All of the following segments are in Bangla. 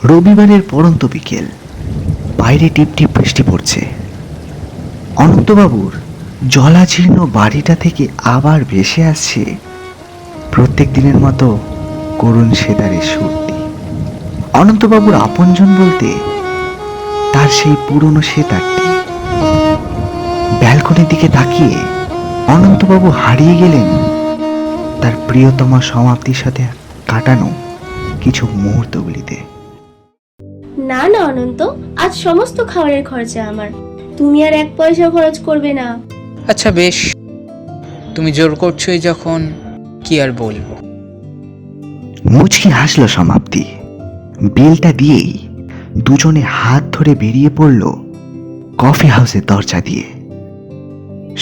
রবিবারের পড়ন্ত বিকেল, বাইরে টিপটিপ বৃষ্টি পড়ছে। অনন্তবাবুর জলাজীর্ণ বাড়িটা থেকে আবার ভেসে আসছে প্রত্যেক দিনের মতো করুণ সেতারের সুরটি। অনন্তবাবুর আপনজন বলতে তার সেই পুরনো সেতারটি। ব্যালকনির দিকে তাকিয়ে অনন্তবাবু হারিয়ে গেলেন তার প্রিয়তমা সমাপ্তির সাথে কাটানো কিছু মুহূর্তগুলিতে। না না অনন্ত, আজ সমস্ত খাবারের খরচা আমার, তুমি আর এক পয়সা খরচ করবে না। আচ্ছা বেশ, তুমি জোর করছোই যখন, কি আর বলবো। মুচকি হাসলো সমাপ্তি। বিলটা দিয়েই দুজনে হাত ধরে বেরিয়ে পড়ল কফি হাউসের দরজা দিয়ে।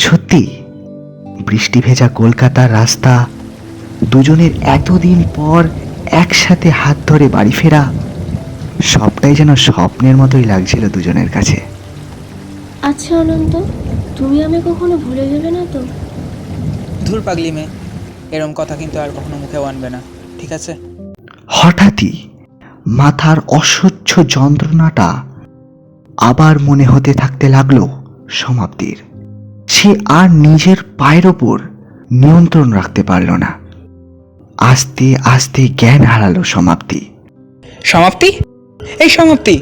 সত্যি বৃষ্টি ভেজা কলকাতার রাস্তা, দুজনের এতদিন পর একসাথে হাত ধরে বাড়ি ফেরা, সবটাই যেন স্বপ্নের মতোই লাগছিল দুজনের কাছে। আচ্ছা অনন্ত, তুমি আমি কখনো ভুলে যাবে না তো? ধুর পাগলি মেয়ে, এরম কথা কিন্তু আর কখনো মুখেও আনবে না, ঠিক আছে? হঠাৎই মাথার অসহ্য যন্ত্রণাটা আবার মনে হতে থাকতে লাগলো সমাপ্তির। সে আর নিজের পায়ের ওপর নিয়ন্ত্রণ রাখতে পারল না। আস্তে আস্তে জ্ঞান হারালো সমাপ্তি। সমাপ্তি, এই সমাপ্তি,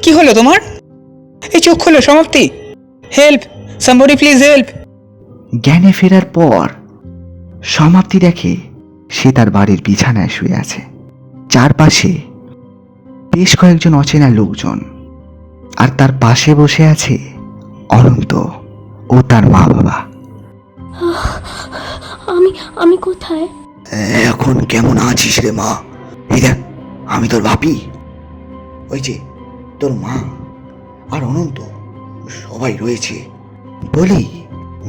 কি হলো তোমার? এই চোখ খোলো সমাপ্তি, হেল্প, সামবডি প্লিজ হেল্প। জ্ঞানে ফেরার পর সমাপ্তি দেখে সে তার বাড়ির বিছানায় শুয়ে আছে। চারপাশে বেশ কয়েকজন অচেনা লোকজন, আর তার পাশে বসে আছে অনন্ত ও তার মা বাবা। আমি আমি কোথায়? এখন কেমন আছিস রে মা? এই দেখ, আমি তোর বাপি, ওই যে তোর মা আর অনন্ত সবাই রয়েছে বলেই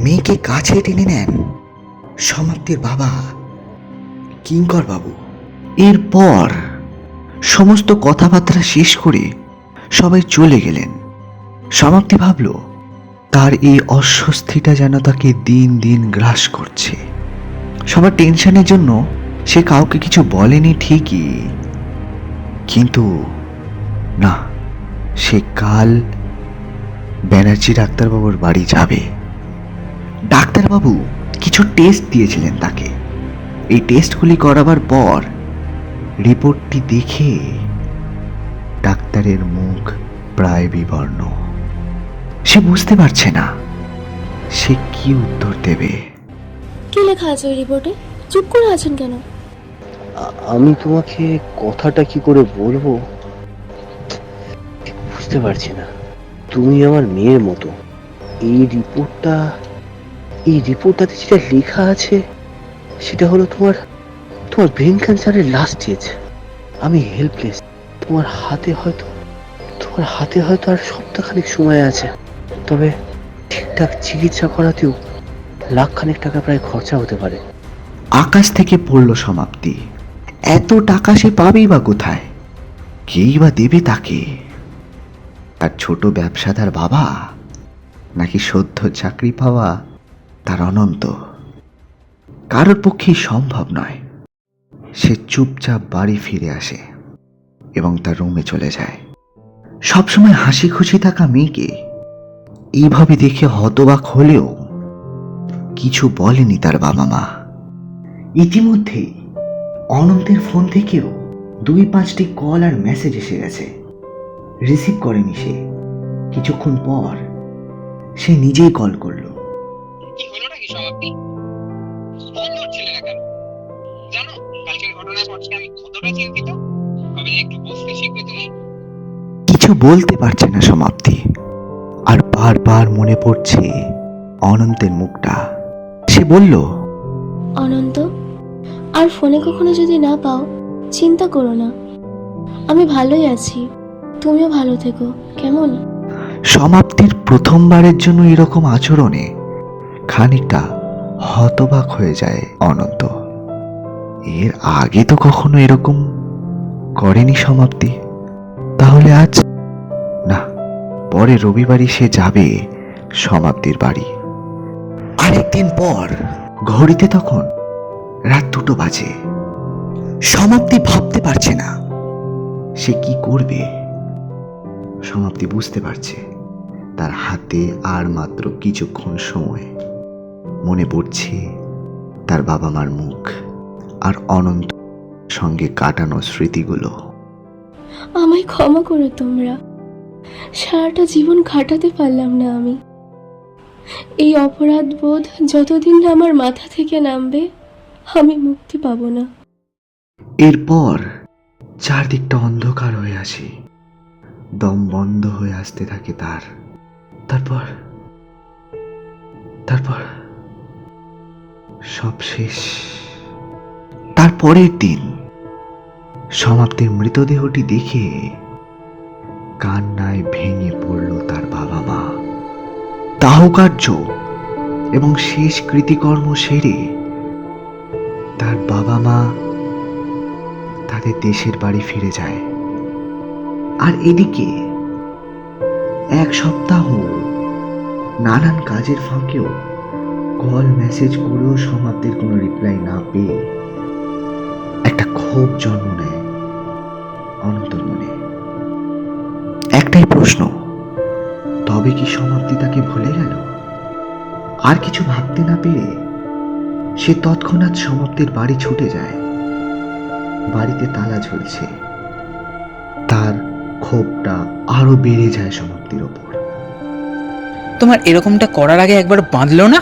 মেয়েকে কাছে টেনে নেন সমাপ্তির বাবা কিঙ্কর বাবু। এরপর সমস্ত কথাবার্তা শেষ করে সবাই চলে গেলেন। সমাপ্তি ভাবল তার এই অস্বস্তিটা যেন তাকে দিন দিন গ্রাস করছে। সবার টেনশনের জন্য সে কাউকে কিছু বলেনি ঠিকই, কিন্তু না, সে কাল ব্যানার্জি ডাক্তারবাবুর বাড়ি যাবে। ডাক্তারবাবু কিছু টেস্ট দিয়েছিলেন তাকে। এই টেস্টগুলি করাবার পর রিপোর্টটি দেখে ডাক্তারের মুখ প্রায় বিবর্ণ। সে বুঝতে পারছে না সে কি উত্তর দেবে। কি লেখা আছে ওই রিপোর্টে? চুপ করে আছেন কেন? আমি তোমাকে কথাটা কি করে বলবো বুঝতে পারছি না। তুমি আমার মেয়ের মতো। এই রিপোর্টটাতে যেটা লেখা আছে সেটা হলো তোমার ব্রেন ক্যান্সারের লাস্ট স্টেজ। আমি হেল্পলেস। তোমার হাতে হয়তো আর সপ্তাহখানেক সময় আছে, তবে ঠিকঠাক চিকিৎসা করাতেও লাখখানেক টাকা প্রায় খরচা হতে পারে। আকাশ থেকে পড়ল সমাপ্তি। এত টাকা সে পাবেই বা কোথায়? কেই বা দেবে তাকে? তার ছোট ব্যবসাদার বাবা, নাকি সদ্য চাকরি পাওয়া তার অনন্ত? কারোর পক্ষেই সম্ভব নয়। সে চুপচাপ বাড়ি ফিরে আসে এবং তার রুমে চলে যায়। সবসময় হাসি খুশি থাকা মেয়েকে এইভাবে দেখে হতবাক হলেও কিছু বলেনি তার বাবা মা। ইতিমধ্যেই অনন্তের ফোন থেকেও 2-5টি কল আর মেসেজ এসে গেছে। রিসিভ করেনি সে। কিছুক্ষণ পর সে নিজেই কল করলো। কি হলো নাকি সমাপ্তি? ফোন ধরছিলে না কেন? জানো, কালকের ঘটনার পর থেকে আমি কতটা চিন্তিত। কবে যে একটু বুঝতে শিখবে তুমি। কিছু বলতে পারছে না সমাপ্তি, আর বারবার মনে পড়ছে অনন্তের মুখটা। সে বলল, অনন্ত, আর ফোনে কখনো যদি না পাও, চিন্তা করো না, আমি ভালোই আছি, তুমিও ভালো থেকো, কেমন? সমাপ্তির প্রথমবারের জন্য এরকম আচরণে খানিকটা হতবাক হয়ে যায় অনন্ত। এর আগে তো কখনো এরকম করেনি সমাপ্তি। তাহলে আজ? না, পরে রবিবারই সে যাবে সমাপ্তির বাড়ি। আরেকদিন পর ঘড়িতে তখন রাত 2টো বাজে। সমাপ্তি ভাবতে পারছে না সে কি করবে। সমাপ্তি বুঝতে পারছে তার হাতে আর মাত্র কিছুক্ষণ সময়। মনে পড়ছে তার বাবা মার মুখ আর অনন্ত সঙ্গে কাটানো স্মৃতিগুলো। আমায় ক্ষমা করো তোমরা, সারাটা জীবন কাটাতে পারলাম না আমি। এই অপরাধ বোধ যতদিন না আমার মাথা থেকে নামবে আমি মুক্তি পাবো না। এরপর চারদিকটা অন্ধকার হয়ে আসে, দম বন্ধ হয়ে আসতে থাকে তার। তারপর তারপর সব শেষ। তারপরের দিন সমাপ্তির মৃতদেহটি দেখে কান্নায় ভেঙে পড়ল তার বাবা মা। দাহকার্য এবং শেষ কৃতিকর্ম সেরে তার বাবা মা তাদের দেশের বাড়ি ফিরে যায়। আর এদিকে এক সপ্তাহ নানান কাজের ফাঁকেও কল মেসেজ করেও সমাপ্তির কোনো রিপ্লাই না পেয়ে একটা ক্ষোভ জন্ম নেয় অনন্তর মনে। একটাই প্রশ্ন, তবে কি সমাপ্তি তাকে ভুলে গেল? আর কিছু ভাবতে না পেরে সে তৎক্ষণাৎ সমাপ্তির বাড়ি ছুটে যায়। বাড়িতে তালা ঝুলছে। তার ক্ষোভটা আরো বেড়ে যায় সমাপ্তির ওপর। তোমার এরকমটা করার আগে একবার বাঁধলো না?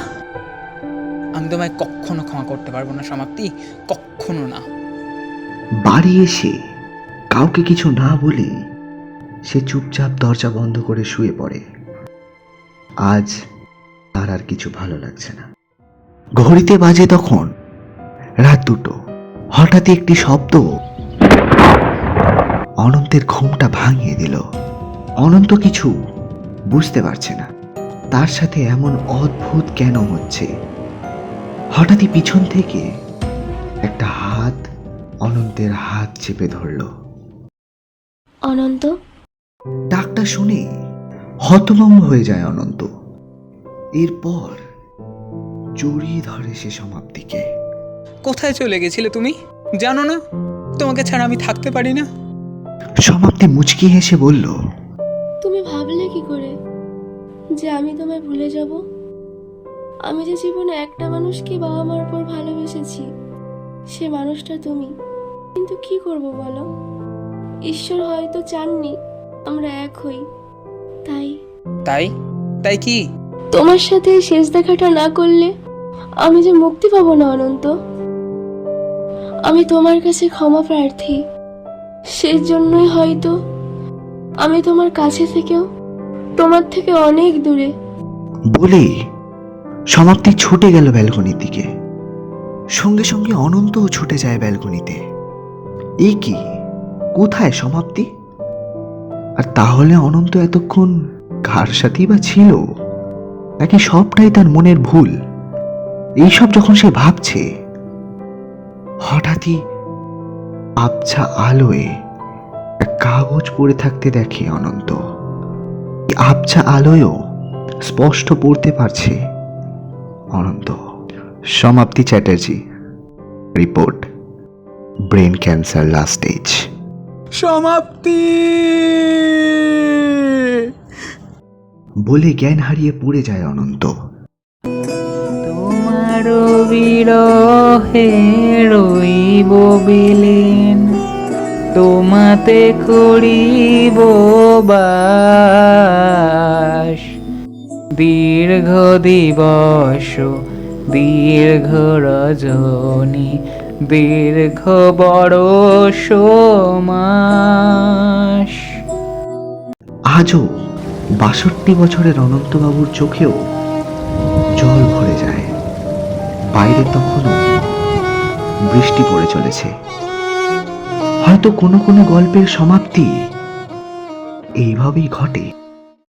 আমি তোমায় কখনো ক্ষমা করতে পারবো না সমাপ্তি, কখনো না। বাড়ি এসে কাউকে কিছু না বলে সে চুপচাপ দরজা বন্ধ করে শুয়ে পড়ে। আজ তার আর কিছু ভালো লাগছে না। ঘড়িতে বাজে তখন রাত 2টো। হঠাৎই একটি শব্দ অনন্তের ঘুমটা ভাঙিয়ে দিল। অনন্ত কিছু বুঝতে পারছে না তার সাথে এমন অদ্ভুত কেন হচ্ছে। হঠাৎই পিছন থেকে একটা হাত অনন্তের হাত চেপে ধরল। অনন্ত, ডাকটা শুনে হতভম্ব হয়ে যায় অনন্ত। এরপর জড়িয়ে ধরে সে সমাপ্তিকে। কোথায় চলে গেছিলে তুমি? জানো না তোমাকে ছাড়া আমি থাকতে পারি না? সমাপ্তি মুচকি হেসে বলল, তুমি ভাবলে কি করে যে আমি তোমায় ভুলে যাব? আমি যে জীবনে একটা মানুষকে বাবা মার উপর ভালোবেসেছি, সে মানুষটা তুমি। কিন্তু কি করব বলো, ঈশ্বর হয়তো চাননি আমরা এক হই। তাই তাই তাই কি? তোমার সাথে শেষ দেখাটা না করলে আমি যে মুক্তি পাবো না অনন্ত। আমি তোমার কাছে ক্ষমা প্রার্থী। সেই জন্যই হয়তো আমি তোমার কাছে থেকেও তোমার থেকে অনেক দূরে। বলে সমাপ্তি ছুটে গেল ব্যালকনির দিকে। সঙ্গে সঙ্গে অনন্তও ছুটে যায় ব্যালকনিতে। এই কি, কোথায় সমাপ্তি? আর তাহলে অনন্ত এতক্ষণ কার সাথেই বা ছিল? নাকি সবটাই তার মনের ভুল? এইসব যখন সে ভাবছে, হঠাৎই আবছা আলোয় একটা কাগজ পড়ে থাকতে দেখে অনন্ত। আবছা আলোয়ও স্পষ্ট পড়তে পারছে অনন্ত। সমাপ্তি Chatterjee, report, brain cancer last stage. সমাপ্তি বলে জ্ঞান হারিয়ে পড়ে যায় অনন্ত। তোমার বিরহে রইব বিলীন, তোমাতে করিব বাস। দীর্ঘ দিবস দীর্ঘ রজনী, দীর্ঘ বরষ মাস। আজও 62 বছরের অনন্তবাবুর চোখেও জল ভরে যায়। বাইরে তখনও বৃষ্টি পড়ে চলেছে। হয়তো কোনো কোনো গল্পের সমাপ্তি এইভাবেই ঘটে।